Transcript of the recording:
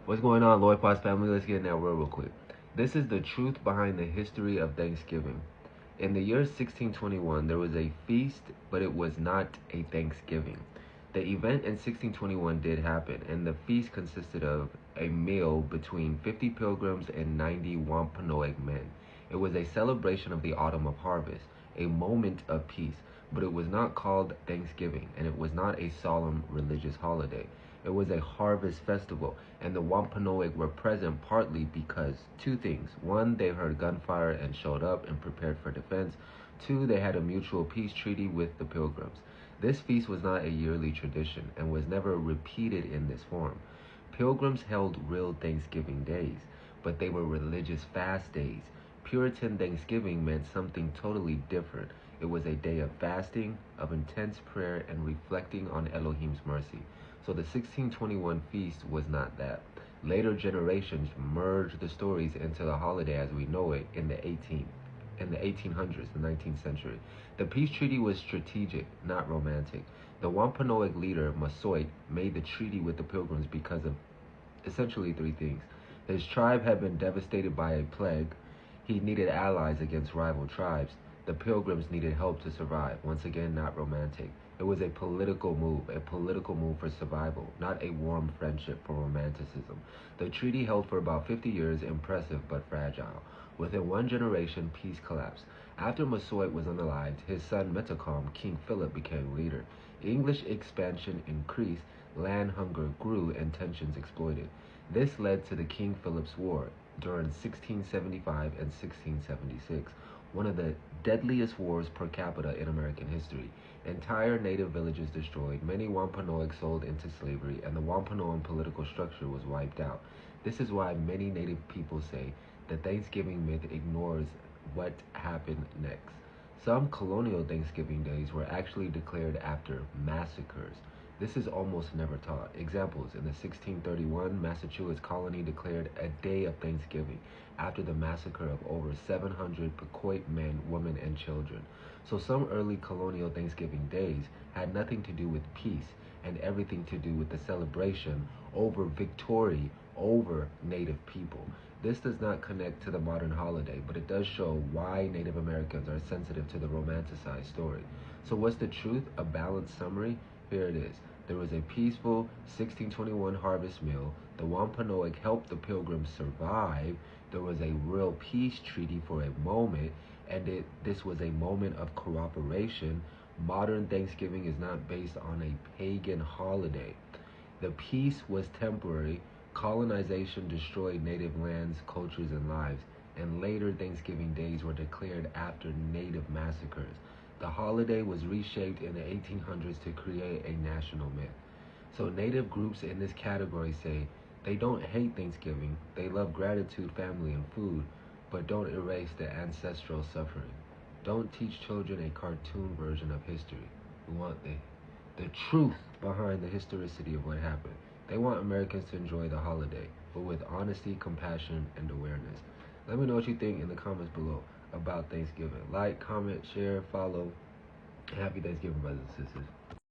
What's going on, Lloyd Potts family? Let's get in that real quick. This is the truth behind the history of Thanksgiving. In the year 1621, there was a feast, but it was not a Thanksgiving. The event in 1621 did happen, and the feast consisted of a meal between 50 pilgrims and 90 Wampanoag men. It was a celebration of the autumn of harvest, a moment of peace, but it was not called Thanksgiving, and it was not a solemn religious holiday. It was a harvest festival, and the Wampanoag were present partly because two things. One, they heard gunfire and showed up and prepared for defense. Two, they had a mutual peace treaty with the Pilgrims. This feast was not a yearly tradition and was never repeated in this form. Pilgrims held real Thanksgiving days, but they were religious fast days. Puritan Thanksgiving meant something totally different. It was a day of fasting, of intense prayer, and reflecting on Elohim's mercy. So the 1621 feast was not that. Later generations merged the stories into the holiday as we know it in the 1800s, the 19th century. The peace treaty was strategic, not romantic. The Wampanoag leader, Massasoit, made the treaty with the Pilgrims because of essentially three things. His tribe had been devastated by a plague. He needed allies against rival tribes. The Pilgrims needed help to survive. Once again, not romantic. It was a political move for survival, not a warm friendship for romanticism. The treaty held for about 50 years, impressive but fragile. Within one generation, peace collapsed. After Massasoit was unalived, his son Metacom, King Philip, became leader. English expansion increased, land hunger grew, and tensions exploded. This led to the King Philip's War during 1675 and 1676, one of the deadliest wars per capita in American history. Entire native villages destroyed, many Wampanoag sold into slavery, and the Wampanoag political structure was wiped out. This is why many native people say the Thanksgiving myth ignores what happened next. Some colonial Thanksgiving days were actually declared after massacres. This is almost never taught. Examples: in the 1631 Massachusetts colony declared a day of Thanksgiving after the massacre of over 700 Pequot men, women, and children. So some early colonial Thanksgiving days had nothing to do with peace and everything to do with the celebration over victory over Native people. This does not connect to the modern holiday, but it does show why Native Americans are sensitive to the romanticized story. So what's the truth? A balanced summary? Here it is. There was a peaceful 1621 harvest meal. The Wampanoag helped the Pilgrims survive. There was a real peace treaty for a moment, and this was a moment of cooperation. Modern Thanksgiving is not based on a pagan holiday. The peace was temporary. Colonization destroyed native lands, cultures, and lives, and later Thanksgiving days were declared after native massacres. The holiday was reshaped in the 1800s to create a national myth. So native groups in this category say they don't hate Thanksgiving, they love gratitude, family, and food, but don't erase the ancestral suffering. Don't teach children a cartoon version of history. We want the truth behind the historicity of what happened. They want Americans to enjoy the holiday, but with honesty, compassion, and awareness. Let me know what you think in the comments below about Thanksgiving. Like, comment, share, follow. Happy Thanksgiving, brothers and sisters.